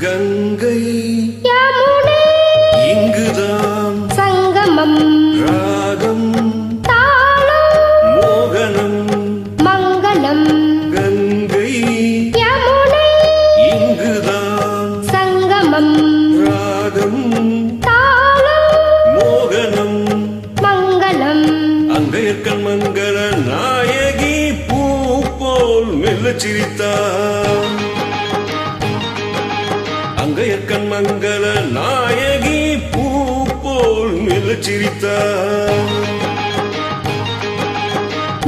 கங்கை யமுனை இங்குதான் சங்கமம் ராகம் தாளம் மோகனம் மங்களம் கங்கை யமுனை இங்குதான் சங்கமம் ராகம் தாளம் மோகனம் மங்களம் அங்கையர்கண் மங்கள நாயகி பூ போல் மெல்லச் சிரித்தார் அங்கையர்கண் மங்கள நாயகி பூ போல் மெல்லச் சிரித்தார்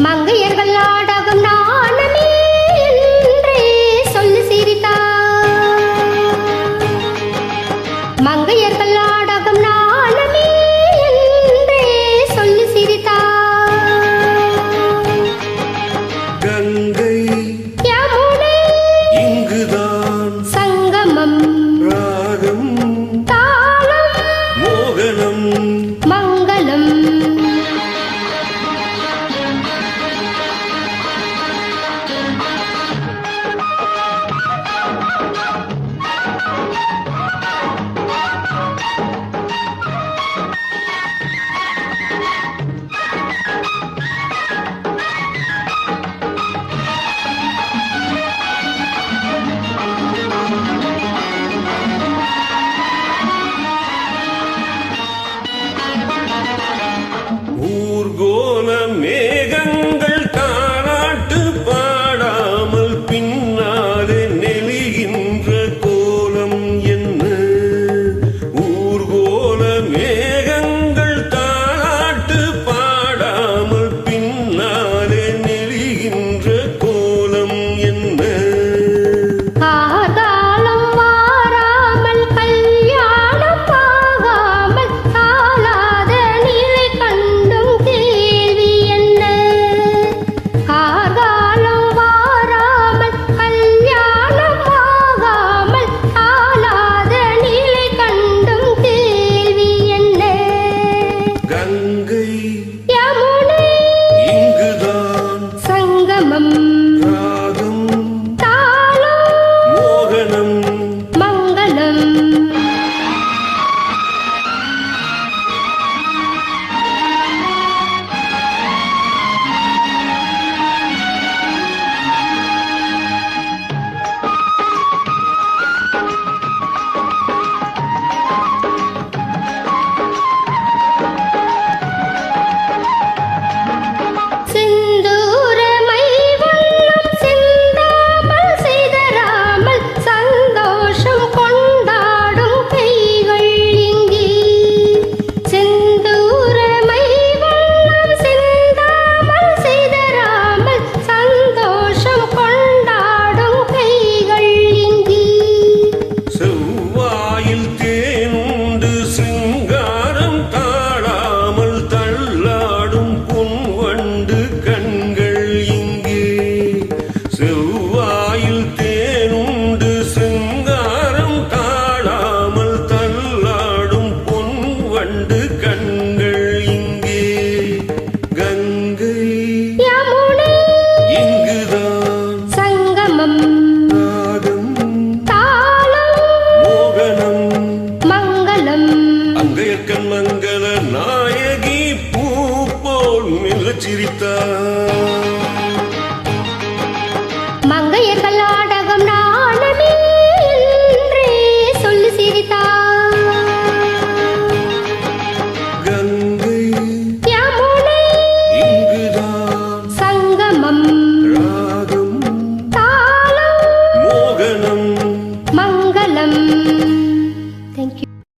மங்கையர்கள் நாடகம் நாணமே என்றே சொல்லி சிரித்தார் மங்கையர்கள் நாடகம் நாணமே என்றே சொல்லி சிரித்தார் கங்கை யமுனை இங்குதான் சங்கமம் ராகம் தாளம் மோகனம் மங்களம் ஊர்கோல மேகங்கள் தாராட்டு பாடாமல் பின்னாலே நெளிகின்ற கோலம் என்ன ஊர்கோல மேகங்கள் தாராட்டு பாடாமல் பின்னாலே நெளிகின்ற கோலம் என்ன காலம் மாறாமல் கல்யாணம் ஆகாமல் காலாத நிலை கண்டும் கேள்வி என்ன காலம் மாறாமல் கல்யாணம் ஆகாமல் காலாத நிலை கண்டும் கேள்வி என்ன கங்கை யமுனை இங்குதான் சங்கமம் ராகம் தாளம் மோகனம் மங்களம் சிந்தூரமை வண்ணம் சிந்தாமல் சிதறாமல் சந்தோஷம் கொண்டாடும் கைகள் இங்கே சிந்தூரமை வண்ணம் சிந்தாமல் சிதறாமல் சந்தோஷம் கொண்டாடும் கைகள் இங்கே செவ்வாயில் தேனுண்டு சிங்காரம் தாழாமல் தள்ளாடும் பொன்வண்டு கண்கள் இங்கே செவ்வாயில் தேனுண்டு சிங்காரம் தாழாமல் தள்ளாடும் பொன்வண்டு கண்கள் இங்கே கங்கை யமுனை இங்குதான் சங்கமம் ராகம் தாளம் மோகனம் மங்களம் அங்கையர்கண் மங்கள நாயகி பூ போல் மெல்லச் சிரித்தார்